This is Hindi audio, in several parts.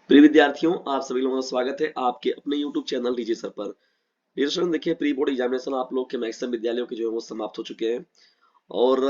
प्रिय विद्यार्थियों, आप सभी लोगों का स्वागत है आपके अपने YouTube चैनल डीजे सर पर। डियर स्टूडेंट, देखिए प्री बोर्ड एग्जामिनेशन आप लोग के मैक्सिमम विद्यालयों के जो है वो समाप्त हो चुके हैं और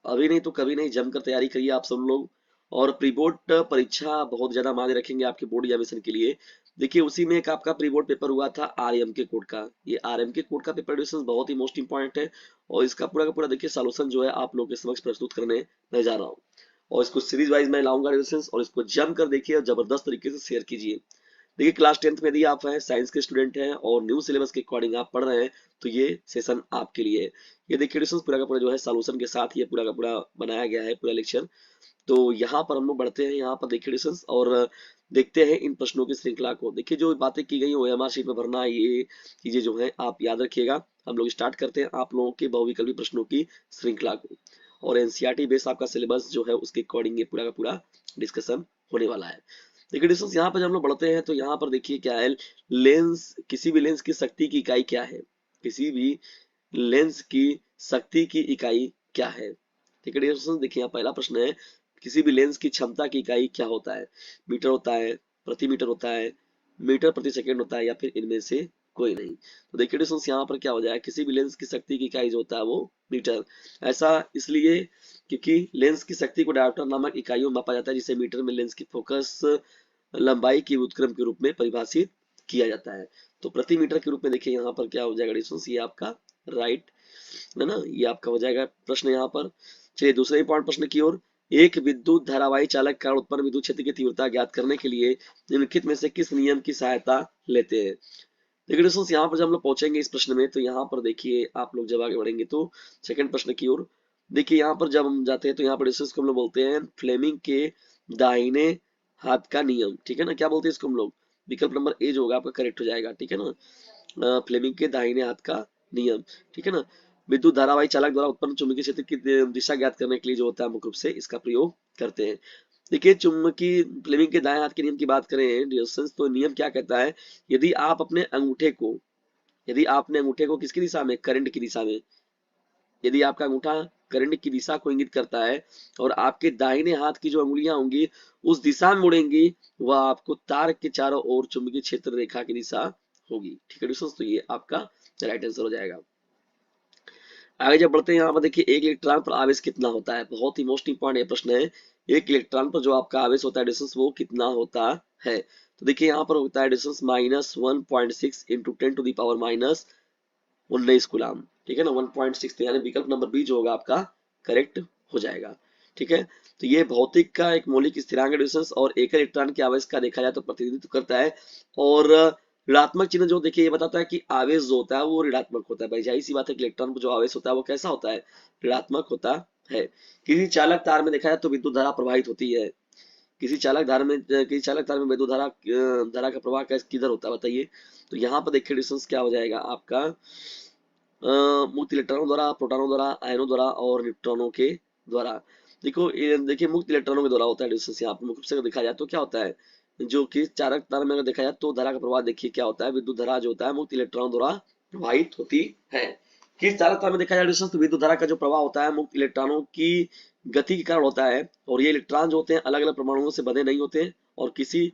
अभी नहीं तो कभी नहीं जमकर तैयारी करिए आप सब लोग। और प्री बोर्ड परीक्षा बहुत ज्यादा मायने रखेंगे आपके बोर्ड एग्जामिनेशन के लिए। देखिए उसी में एक आपका प्री बोर्ड पेपर हुआ था आरएम के कोड का। ये आरएम के कोड का पेपर डिस्कशन बहुत ही मोस्ट इंपॉर्टेंट है और इसका पूरा का पूरा देखिए सॉल्यूशन जो है आप लोग के समक्ष प्रस्तुत करने मैं जा रहा हूँ। और इसको सीरीज वाइज मैं लाऊंगा डिस्कशन और इसको जम कर देखिए और जबरदस्त तरीके से शेयर कीजिए। देखिए क्लास 10th में यदि आप हैं, साइंस के स्टूडेंट हैं और न्यू सिलेबस के अकॉर्डिंग आप पढ़ रहे हैं तो ये सेशन आपके लिए है। ये देखिए डिस्कशन पूरा का पूरा जो है सॉल्यूशन के साथ ये पूरा का पूरा बनाया गया है पूरा लेक्चर। तो यहाँ पर हम लोग बढ़ते हैं, यहाँ पर देखिए डिस्कशन और देखते हैं इन प्रश्नों की श्रृंखला को। देखिए जो बातें की गई हैं ओएमआर शीट में भरना, ये चीजें जो है आप याद रखिएगा। हम लोग स्टार्ट करते हैं आप लोगों के बहुविकल्पी प्रश्नों की श्रृंखला को और एनसीईआरटी बेस आपका सिलेबस जो है उसके अकॉर्डिंग ये पूरा का पूरा डिस्कशन होने वाला है। देखिए डिस्टेंस यहाँ पर जब हम लोग बढ़ते हैं तो यहाँ पर देखिए क्या है। लेंस, किसी भी लेंस की शक्ति की इकाई क्या है? किसी भी लेंस की शक्ति की इकाई क्या है? ठीक है डिस्टेंस, देखिए यहाँ पहला प्रश्न है, किसी भी लेंस की क्षमता की इकाई क्या होता है? मीटर होता है, प्रति मीटर होता है, मीटर प्रति सेकंड होता है या फिर इनमें से कोई नहीं? तो देखिए डिस्टेंस यहाँ पर क्या हो जाएगा, किसी भी लेंस की शक्ति की इकाई जो होता है वो मीटर। ऐसा इसलिए क्योंकि लेंस की शक्ति को डायोप्टर नामक इकाइयों में मापा जाता है जिसे मीटर में लेंस की फोकस लंबाई की व्युत्क्रम के रूप में परिभाषित किया जाता है। तो प्रति मीटर के रूप में देखिए यहाँ पर क्या हो जाएगा डिस्टेंस, ये आपका राइट है ना, ये आपका हो जाएगा प्रश्न यहाँ पर। चलिए दूसरे इंपॉर्टेंट प्रश्न की ओर। एक विद्युत धारावाही चालक कारण उत्पन्न विद्युत क्षेत्र की तीव्रता ज्ञात करने के लिए निम्नलिखित में से किस नियम की सहायता लेते हैं? देखिए दोस्तों यहाँ पर जब हम लोग पहुंचेंगे इस प्रश्न में तो यहाँ पर देखिए आप लोग जब आगे बढ़ेंगे तो सेकंड प्रश्न की ओर देखिए यहाँ पर जब हम जाते हैं तो यहाँ पर डिस्टेंस को हम लोग बोलते हैं फ्लेमिंग के दाहिने हाथ का नियम। ठीक है ना, क्या बोलते हैं इसको हम लोग? विकल्प नंबर ए जो होगा आपका करेक्ट हो जाएगा। ठीक है ना, फ्लेमिंग के दाहिने हाथ का नियम। ठीक है ना, विद्युत धारावाही चालक द्वारा उत्पन्न चुंबकीय क्षेत्र की दिशा ज्ञात करने के लिए जो होता है मुख्य रूप से इसका प्रयोग करते हैं। देखिए चुंबकीय फ्लेमिंग के दाएं हाथ के नियम की बात करें डिस्टेंस तो नियम क्या कहता है, यदि आप अपने अंगूठे को, यदि आपने अंगूठे को किसकी दिशा में, करंट की दिशा में, यदि आपका अंगूठा करंट की दिशा को इंगित करता है और आपके दाहिने हाथ की जो अंगुलियां होंगी उस दिशा में मुड़ेंगी, वह आपको तार के चारों ओर चुंबकीय क्षेत्र रेखा की दिशा होगी। ठीक है दोस्तों, तो ये आपका राइट आंसर हो जाएगा। आगे जब बढ़ते हैं यहाँ पर देखिए एक इलेक्ट्रॉन पर आवेश कितना होता है, बहुत ही मोस्ट इंपॉर्टेंट ये प्रश्न है। एक इलेक्ट्रॉन पर जो आपका आवेश होता है डिस्टेंस वो कितना होता है? तो देखिए यहाँ पर होता है डिस्टेंस -1.6 इंटू 10⁻⁻19 कूलाम। ठीक है ना, 1.6, तो यानी विकल्प नंबर बी जो होगा आपका करेक्ट हो जाएगा। ठीक है, तो ये भौतिक का एक मौलिक स्थिरांक डिस्टेंस और एक इलेक्ट्रॉन के आवेश का देखा जाए तो प्रतिनिधित्व करता है। और ऋणात्मक चिन्ह जो देखिए ये बताता है कि आवेश जो होता है वो ऋणात्मक होता है। भाई जाहिर सी बात है कि इलेक्ट्रॉन पर जो आवेश होता है वो कैसा होता है, ऋणात्मक होता है। किसी चालक तार में देखा जाए तो विद्युत धारा प्रवाहित होती है। किसी चालक तार में विद्युत धारा का प्रवाह किधर होता है बताइए? तो यहाँ पर देखिए डिस्टेंस क्या हो जाएगा आपका, मुक्त इलेक्ट्रॉनों द्वारा, प्रोटॉनों द्वारा, आयनों द्वारा और न्यूट्रॉनों के द्वारा। देखो ये देखिए मुक्त इलेक्ट्रॉनों के द्वारा होता है डिस्टेंस। यहाँ पर मुख्य रूप से अगर देखा जाए तो क्या होता है, जो कि चालक तार में अगर देखा जाए तो धारा का प्रवाह देखिए क्या होता है, विद्युत धारा जो होता है मुक्त इलेक्ट्रॉन द्वारा प्रवाहित होती है। किस चालक तार में देखा जाए डिस्टेंस तो विद्युत धारा का जो प्रवाह होता है मुक्त इलेक्ट्रॉनों की गति के कारण होता है। और ये इलेक्ट्रॉन जो होते हैं अलग अलग परमाणुओं से बंधे नहीं होते और किसी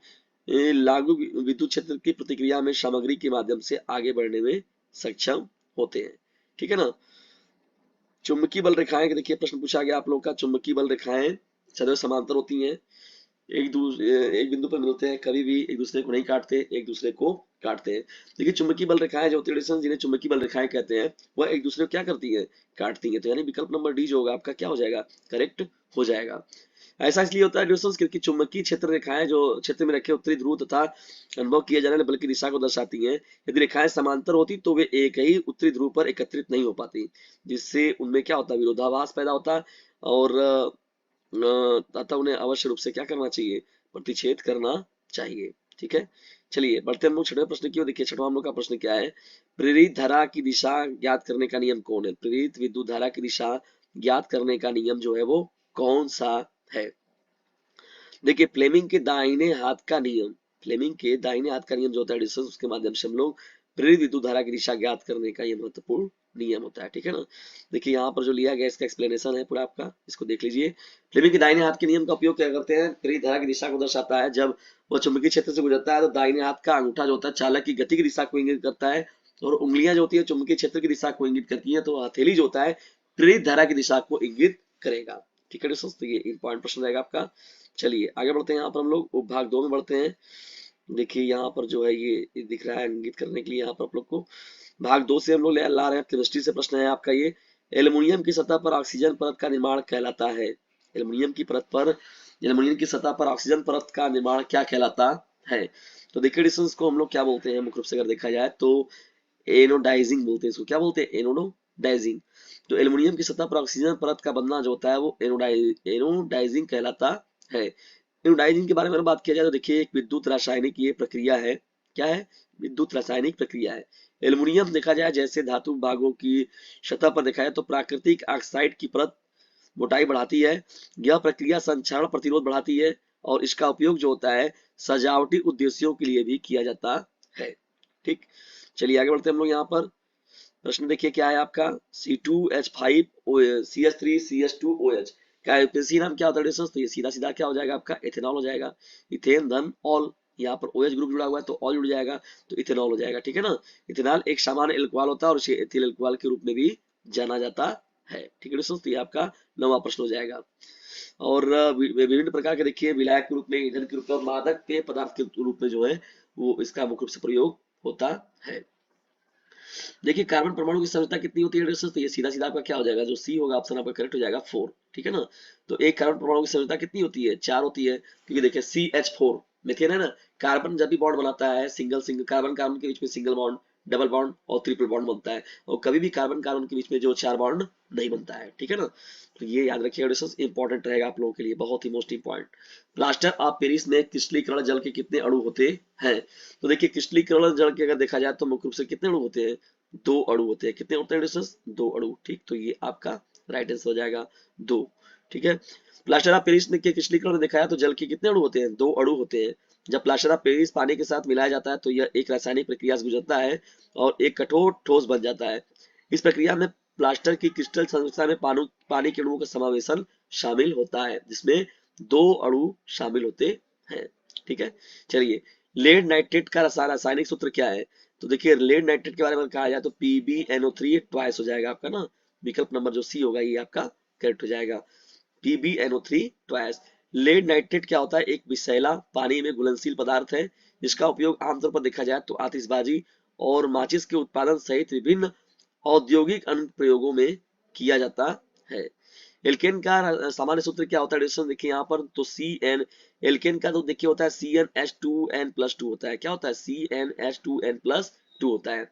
लागू विद्युत क्षेत्र की प्रतिक्रिया में सामग्री के माध्यम से आगे बढ़ने में सक्षम होते हैं। ठीक है ना, चुंबकीय बल रेखाएं देखिए प्रश्न पूछा गया आप लोग का, चुंबकीय बल रेखाएं सदैव समांतर होती हैं, एक बिंदु पर मिलते हैं, कभी भी एक दूसरे को नहीं काटते, एक दूसरे को काटते हैं। देखिए चुंबकीय बल रेखाएं जो होती है जिन्हें चुंबकीय बल रेखाएं कहते हैं वह एक दूसरे को क्या करती है, काटती है। तो यानी विकल्प नंबर डी जो होगा आपका क्या हो जाएगा, करेक्ट हो जाएगा। ऐसा इसलिए होता है दोस्तों क्योंकि चुंबकीय क्षेत्र रेखाएं जो क्षेत्र में रखे उत्तरी ध्रुव तथा अनुभव किए जाने वाले बल की दिशा को दर्शाती हैं। यदि रेखाएं समांतर होती तो वे एक ही उत्तरी ध्रुव पर एकत्रित नहीं हो पाती, जिससे उनमें क्या होता है, विरोधाभास पैदा होता है और अतः उन्हें अवश्य रूप से क्या करना चाहिए, प्रतिच्छेद करना चाहिए। ठीक है, चलिए बढ़ते हम लोग छठवें प्रश्न की ओर। देखिए छठवां हम लोग का प्रश्न क्या है, प्रेरित धारा की दिशा ज्ञात करने का नियम कौन है? प्रेरित विद्युत धारा की दिशा ज्ञात करने का नियम जो है वो कौन सा है? देखिए फ्लेमिंग के दाहिने हाथ का नियम, फ्लेमिंग के दाहिने हाथ का नियम जो होता है डिस्टेंस, उसके माध्यम से हम लोग प्रेरित विद्युत धारा की दिशा ज्ञात करने का ये महत्वपूर्ण नियम होता है, ठीक है ना। देखिए यहाँ पर जो लिया गया इसका एक्सप्लेनेशन है पूरा आपका, इसको देख लीजिए। फ्लेमिंग के दाहिने हाथ के नियम का उपयोग क्या करते हैं, प्रेरित धारा की दिशा को दर्शाता है। जब वह चुंबकीय क्षेत्र से गुजरता है तो दाहिने हाथ का अंगूठा जो होता है चालक की गति की दिशा को इंगित करता है, और उंगलियां जो होती है चुंबकीय क्षेत्र की दिशा को इंगित करती है। तो हथेली जो होता है प्रेरित धारा की दिशा को इंगित करेगा, ठीक है दोस्तों। ये इंपॉर्टेंट प्रश्न रहेगा आपका। चलिए आगे बढ़ते हैं, यहाँ पर हम लोग उपभाग 2 में बढ़ते हैं। देखिए यहाँ पर जो है ये दिख रहा है इंगित करने के लिए यहाँ पर आप लोग को। भाग 2 से हम लोग ला रहे हैं केमिस्ट्री से प्रश्न है आपका ये। एल्युमिनियम की सतह पर ऑक्सीजन परत का निर्माण कहलाता है। एल्युमिनियम की परत पर, एल्युमिनियम की सतह पर ऑक्सीजन परत का निर्माण क्या कहलाता है। तो देखिए डिस्टेंस को हम लोग क्या बोलते हैं मुख्य रूप से अगर देखा जाए तो एनोडाइजिंग बोलते हैं इसको। क्या बोलते हैं, एनोडाइजिंग। तो एल्युमिनियम की सतह पर ऑक्सीजन परत का बनना जो होता है वो एनोडाइजिंग कहलाता है। एनोडाइजिंग के बारे में बात किया जाए तो देखिए एक विद्युत रासायनिक ये प्रक्रिया है। क्या है, विद्युत रासायनिक प्रक्रिया है। एल्युमिनियम देखा जाए जैसे धातु भागों की सतह पर देखा जाए तो प्राकृतिक ऑक्साइड की परत मोटाई बढ़ाती है। यह प्रक्रिया संक्षारण प्रतिरोध बढ़ाती है और इसका उपयोग जो होता है सजावटी उद्देश्यों के लिए भी किया जाता है, ठीक। चलिए आगे बढ़ते हैं हम लोग। यहाँ पर प्रश्न देखिए क्या है आपका, C2H5 CH3CH2OH का यूपीएससी नाम क्या होता है दोस्तों। तो ये सीधा सीधा क्या हो जाएगा आपका, इथेनॉल हो जाएगा। इथेन धन ऑल, यहाँ पर OH ग्रुप जुड़ा हुआ है तो ऑल जुड़ जाएगा तो इथेनॉल हो जाएगा, ठीक है ना। इथेनॉल एक सामान्य एल्कोहल होता है और इसे एथिल एल्कोहल के रूप में भी जाना जाता है, ठीक है दोस्तों। तो ये आपका 9वां प्रश्न हो जाएगा। और विभिन्न प्रकार के देखिए विलायक के रूप में, ईंधन के रूप में और मादक पेय पदार्थ के रूप में जो है वो इसका मुख्य रूप से प्रयोग होता है। देखिए कार्बन परमाणु की संरचना कितनी होती है दोस्तों। तो ये सीधा सीधा आपका क्या हो जाएगा, जो सी होगा ऑप्शन आपका करेक्ट हो जाएगा 4, ठीक है ना। तो एक कार्बन परमाणु की संरचना कितनी होती है, 4 होती है, क्योंकि देखिए CH4 मीथेन है ना। कार्बन जब भी बॉन्ड बनाता है सिंगल सिंगल कार्बन कार्बन के बीच में सिंगल बॉन्ड, डबल बॉन्ड और ट्रिपल बॉन्ड बनता है, और कभी भी कार्बन कार्बन के बीच में जो 4 बॉन्ड नहीं बनता है, ठीक है ना। तो ये याद रखिएगा दोस्तों, इंपॉर्टेंट रहेगा आप लोगों के लिए, बहुत ही most important. Plaster of Paris में क्रिस्टलीकरण जल के कितने अणु होते हैं। तो देखिए क्रिस्टलीकरण जल के अगर देखा जाए तो मुख्य रूप से कितने अणु होते हैं, 2 अणु होते हैं। कितने होते हैं डिस्टेंस, 2 अणु, ठीक। तो ये आपका राइट आंसर हो जाएगा 2, ठीक है। प्लास्टर ऑफ पेरिस में के क्रिस्टलीकरण में दिखाया तो जल के कितने अणु होते हैं, 2 अणु होते हैं। जब प्लास्टर ऑफ पेरिस पानी के साथ मिलाया जाता है तो यह एक रासायनिक प्रक्रिया से गुजरता है और एक कठोर ठोस बन जाता है। इस प्रक्रिया में प्लास्टर की क्रिस्टल संरचना में पानी के अणुओं का समावेशन शामिल होता है, जिसमें 2 अणु शामिल होते हैं, ठीक है। चलिए लेड नाइट्रेट का रासायनिक सूत्र क्या है। तो देखिए लेड नाइट्रेट के बारे में कहा जाए तो PbNO3 ट्वाइस हो जाएगा आपका ना, विकल्प नंबर जो सी होगा ये आपका करेक्ट हो जाएगा, PbNO3 ट्वाइस। लेड नाइट्रेट क्या होता है, एक विषैला पानी में घुलनशील पदार्थ है जिसका उपयोग आमतौर पर देखा जाए तो आतिशबाजी और माचिस के उत्पादन सहित विभिन्न औद्योगिक अनुप्रयोगों में किया जाता है। एल्केन का सामान्य सूत्र क्या होता है दोस्तों, देखिए यहाँ पर तो CN, एल्केन का तो देखिए होता है CnH2n+2 होता है। क्या होता है, CnH2n+2 होता है।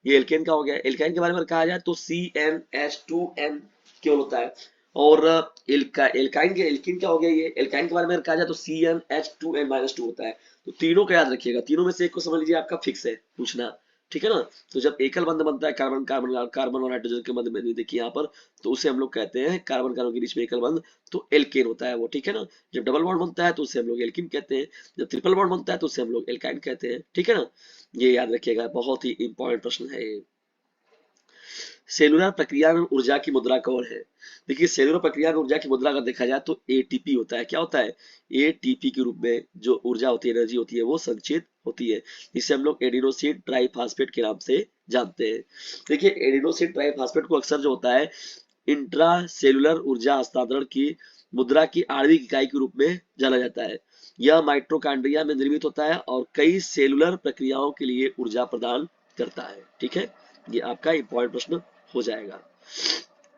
ये एल्केन का हो गया। एल्काइन के बारे में कहा जाए तो CnH2n केवल होता है। और एल्काइन के एल्किन क्या हो गया, ये एल्काइन के बारे में कहा जाए तो CnH2n-2 होता है। तो तीनों का याद रखिएगा, तीनों में से एक को समझ लीजिए आपका फिक्स है पूछना, ठीक है ना। तो जब एकल बंध बनता है कार्बन कार्बन कार्बन और हाइड्रोजन के मध्य में देखिए यहाँ पर, तो उसे हम लोग कहते हैं कार्बन कार्बन के बीच में एकल बंध, तो एल्केन होता है वो, ठीक है ना। जब डबल बॉन्ड बनता है तो उसे हम लोग एल्किन कहते हैं, जब ट्रिपल बॉन्ड बनता है तो उसे हम लोग एल्काइन कहते हैं, ठीक है ना। ये याद रखिएगा, बहुत ही इंपॉर्टेंट प्रश्न है ये। सेलुलर प्रक्रिया में ऊर्जा की मुद्रा कौन है। देखिए सेलुलर प्रक्रिया में ऊर्जा की मुद्रा अगर देखा जाए तो ATP होता है। क्या होता है, ATP के रूप में जो ऊर्जा होती है, एनर्जी होती है, वो संचित होती है, जिसे हम लोग एडिनोसिन ट्राइफॉस्फेट के नाम से जानते हैं। देखिए एडिनोसिन ट्राइफॉस्फेट को अक्सर जो होता है इंट्रा सेलुलर ऊर्जा हस्तांतरण की मुद्रा की आणविक इकाई के रूप में जाना जाता है। यह माइटोकॉन्ड्रिया में निर्मित होता है और कई सेलुलर प्रक्रियाओं के लिए ऊर्जा प्रदान करता है, ठीक है। ये आपका इंपॉर्टेंट प्रश्न हो जाएगा।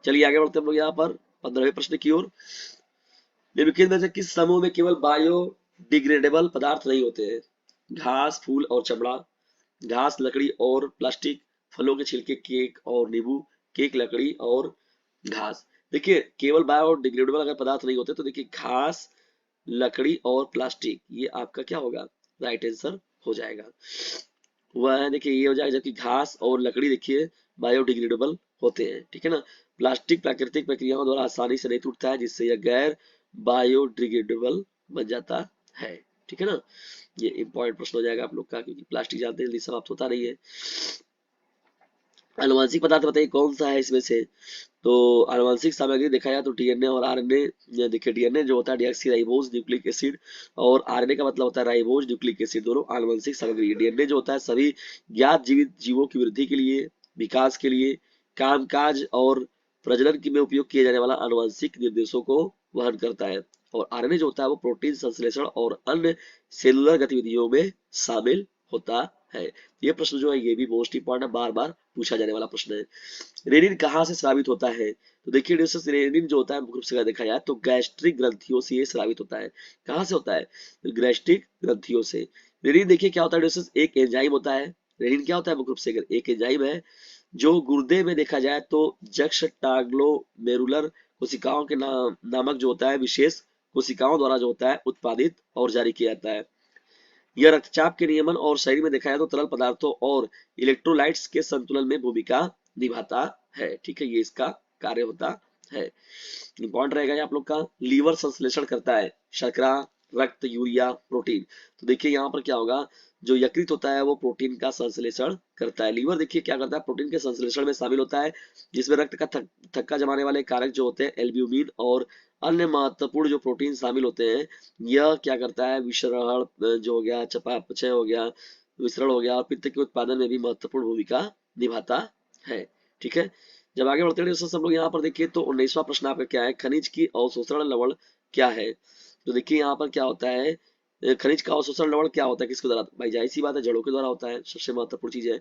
चलिए आगे बढ़ते हैं हम लोग यहाँ पर 15वें प्रश्न की ओर। निम्नलिखित में से किस समूह में केवल बायोडिग्रेडेबल पदार्थ नहीं होते हैं। घास, फूल और चमड़ा, घास, लकड़ी और प्लास्टिक, फलों के छिलके, केक और नींबू, केक, लकड़ी और घास। देखिए केवल बायोडिग्रेडेबल अगर पदार्थ नहीं होते तो देखिए घास, लकड़ी और प्लास्टिक, ये आपका क्या होगा, राइट आंसर हो जाएगा। वह है देखिए ये हो जाएगा, जबकि घास और लकड़ी देखिए बायोडिग्रेडेबल होते हैं, ठीक है ना। प्लास्टिक प्राकृतिक प्रक्रियाओं द्वारा आसानी से नहीं टूटता है, जिससे यह गैर बायोडिग्रेडेबल बन जाता है, ठीक है ना। ये इंपॉर्टेंट प्रश्न हो जाएगा आप लोग का, क्योंकि प्लास्टिक जानते हैं जल्दी समाप्त होता नहीं है। आनुवंशिक पदार्थ बताइए कौन सा है इसमें से। तो आनुवंशिक सामग्री देखा जाए तो डीएनए और आरएनए। देखिए डीएनए जो होता है डीऑक्सी राइबोज न्यूक्लिक एसिड, और आरएनए का मतलब होता है राइबोज न्यूक्लिक एसिड, दोनों आनुवंशिक सामग्री। डीएनए जो होता है सभी ज्ञात जीवित जीवों की वृद्धि के लिए, विकास के लिए, कामकाज और प्रजनन में उपयोग किए जाने वाला आनुवंशिक निर्देशों को वहन करता है। और आरएनए जो होता है वो प्रोटीन संश्लेषण और अन्य सेलुलर गतिविधियों में शामिल होता है। ये प्रश्न जो है ये भी मोस्ट इंपॉर्टेंट, बार बार पूछा जाने वाला प्रश्न है। रेनिन कहाँ से स्रावित होता है। तो देखिए दोस्तों रेनिन जो होता है मुख्य रूप से अगर देखा जाए तो गैस्ट्रिक ग्रंथियों से ये स्रावित होता है। कहाँ से होता है, तो गैस्ट्रिक ग्रंथियों से। रेनिन देखिए क्या होता है दोस्तों, एक एंजाइम होता है। रेनिन क्या होता है मुख्य रूप से, अगर एक एंजाइम है जो गुर्दे में देखा जाए तो जक्स्टाग्लोमेरुलर कोशिकाओं के नामक जो होता है विशेष कोशिकाओं द्वारा जो होता है उत्पादित और जारी किया जाता है। यह रक्तचाप के नियमन और शरीर में देखा जाए तो तरल पदार्थों और इलेक्ट्रोलाइट्स के संतुलन में भूमिका निभाता है। ठीक है, ये इसका कार्य होता है। इंपॉर्टेंट रहेगा ये आप लोग का। लीवर संश्लेषण करता है शर्करा, रक्त, यूरिया, प्रोटीन। तो देखिए यहाँ पर क्या होगा, जो यकृत होता है वो प्रोटीन का संश्लेषण करता है। लीवर देखिए क्या करता है, प्रोटीन के संश्लेषण में शामिल होता है, जिसमें रक्त का थक्का जमाने वाले कारक जो होते हैं एल्ब्यूमिन और अन्य महत्वपूर्ण जो प्रोटीन शामिल होते हैं। यह क्या करता है, विसरण जो हो गया, चयापचय हो गया, विसरण हो गया, और पित्त के उत्पादन में भी महत्वपूर्ण भूमिका निभाता है। ठीक है, जब आगे बढ़ते हैं सब लोग यहाँ पर देखिए तो 19वां प्रश्न आपका क्या है, खनिज की अवशोषण लवण क्या है। तो देखिए यहाँ पर क्या होता है, खनिज का अवशोषण लवण क्या होता है, किसके द्वारा, भाई जाहिर सी बात है जड़ों के द्वारा होता है, सबसे महत्वपूर्ण चीज है।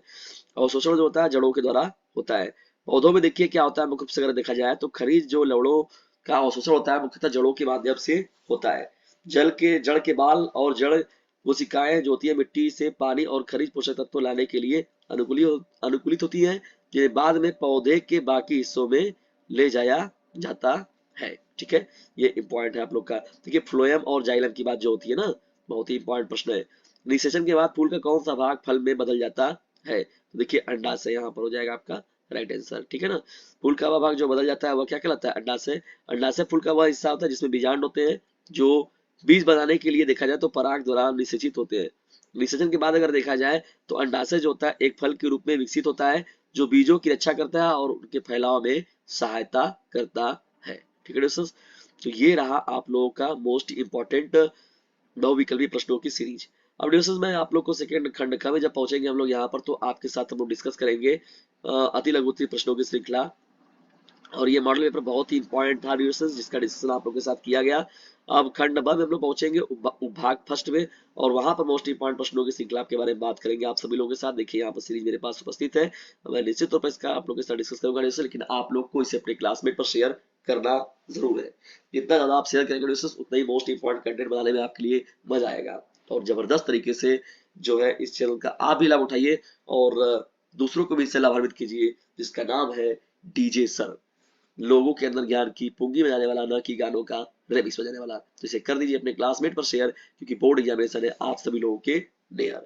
अवशोषण जो होता है जड़ों के द्वारा होता है। पौधों में देखिए क्या होता है मुख्य रूप से अगर देखा जाए तो खनिज जो लवणों का अवशोषण होता है मुख्यतः जड़ों के माध्यम से होता है। जड़ के बाल और जड़ कोशिकाएं जो होती है मिट्टी से पानी और खनिज पोषक तत्व लाने के लिए अनुकूलित होती है, जिन्हें बाद में पौधे के बाकी हिस्सों में ले जाया जाता है। ठीक है, ये इंपॉर्टेंट है आप लोग का। देखिए फ्लोएम और जाइलम की बात जो होती है ना, बहुत ही इंपॉर्टेंट प्रश्न है। निषेचन के बाद फूल का कौन सा भाग फल में बदल जाता है। तो देखिए अंडाशय यहाँ पर हो जाएगा आपका राइट आंसर। ठीक है ना, फूल का वह भाग जो बदल जाता है वह क्या कहलाता है, अंडाशय। अंडाशय फूल का वह हिस्सा होता है जिसमें बीजांड होते हैं, जो बीज बनाने के लिए देखा जाए तो पराग द्वारा निषेचित होते हैं। निषेचन के बाद अगर देखा जाए तो अंडाशय जो होता है एक फल के रूप में विकसित होता है, जो बीजों की रक्षा करता है और उनके फैलाव में सहायता करता है। ठीक है दोस्तों, तो ये रहा आप लोगों का मोस्ट इंपॉर्टेंट 9 विकल्पी प्रश्नों की सीरीज। अब दोस्तों मैं आप लोग को सेकंड खंड का में जब पहुंचेंगे हम लोग यहाँ पर तो आपके साथ हम लोग डिस्कस करेंगे अति लघु उत्तरीय प्रश्नों की श्रृंखला। और ये मॉडल पेपर बहुत ही इंपॉर्टेंट था व्यूअर्स, जिसका डिस्कशन आप लोगों के साथ किया गया। अब खंड नंबर में हम लोग पहुंचेंगे उपभाग फर्स्ट में, और वहां पर मोस्ट इंपॉर्टेंट प्रश्नों की श्रृंखला के बारे में बात करेंगे आप सभी लोगों के साथ। देखिए यहाँ पर सीरीज मेरे पास उपस्थित है, मैं निश्चित तौर पर इसका आप लोगों के साथ डिस्कस करूंगा दोस्तों, लेकिन आप लोग को इसे अपने क्लासमेट पर शेयर करना जरूर है। जितना ज्यादा आप शेयर करेंगे दोस्तों उतना ही मोस्ट इंपॉर्टेंट कंटेंट बनाने में आपके लिए मजा आएगा। और जबरदस्त तरीके से जो है इस चैनल का आप भी लाभ उठाइए और दूसरों को भी इससे लाभान्वित कीजिए, जिसका नाम है डीजे सर, लोगों के अंदर ज्ञान की पुंगी बजाने वाला, न कि गानों का रेमिक्स बजाने वाला। तो इसे कर दीजिए अपने क्लासमेट पर शेयर, क्योंकि बोर्ड एग्जामिनेशन है आप सभी लोगों के नियर।